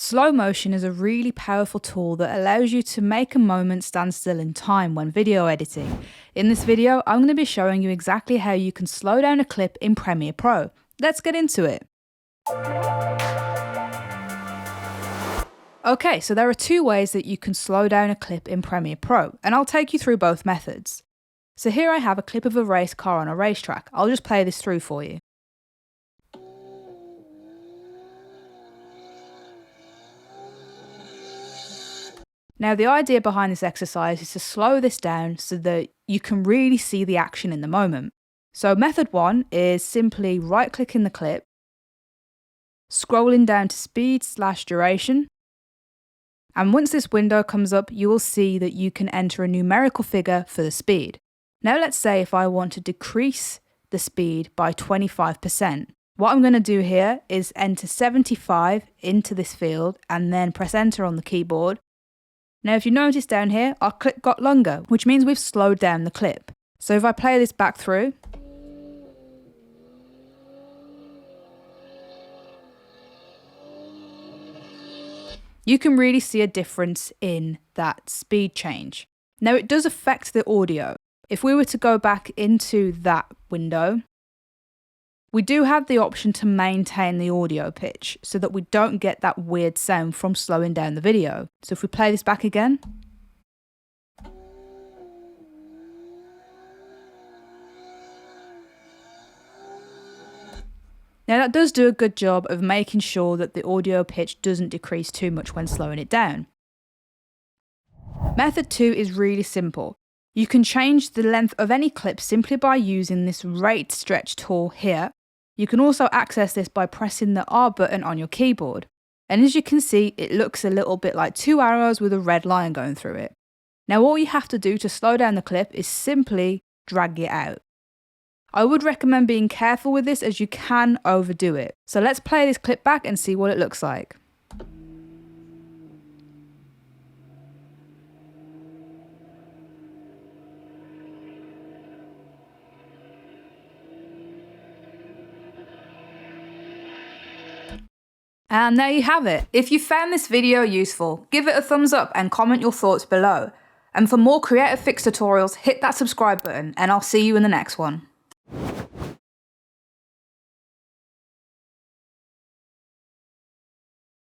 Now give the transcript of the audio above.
Slow motion is a really powerful tool that allows you to make a moment stand still in time when video editing. In this video, I'm going to be showing you exactly how you can slow down a clip in Premiere Pro. Let's get into it. Okay, so there are two ways that you can slow down a clip in Premiere Pro, and I'll take you through both methods. So here I have a clip of a race car on a racetrack. I'll just play this through for you. Now, the idea behind this exercise is to slow this down so that you can really see the action in the moment. So method one is simply right-clicking the clip, scrolling down to speed/duration, and once this window comes up, you will see that you can enter a numerical figure for the speed. Now let's say if I want to decrease the speed by 25%. What I'm going to do here is enter 75 into this field and then press enter on the keyboard. Now if you notice down here, our clip got longer, which means we've slowed down the clip. So if I play this back through, you can really see a difference in that speed change. Now it does affect the audio. If we were to go back into that window, we do have the option to maintain the audio pitch so that we don't get that weird sound from slowing down the video. So if we play this back again, now that does do a good job of making sure that the audio pitch doesn't decrease too much when slowing it down. Method two is really simple. You can change the length of any clip simply by using this rate stretch tool here. You can also access this by pressing the R button on your keyboard. And as you can see, it looks a little bit like two arrows with a red line going through it. Now all you have to do to slow down the clip is simply drag it out. I would recommend being careful with this as you can overdo it. So let's play this clip back and see what it looks like. And there you have it. If you found this video useful, give it a thumbs up and comment your thoughts below. And for more Creative Fix tutorials, hit that subscribe button and I'll see you in the next one.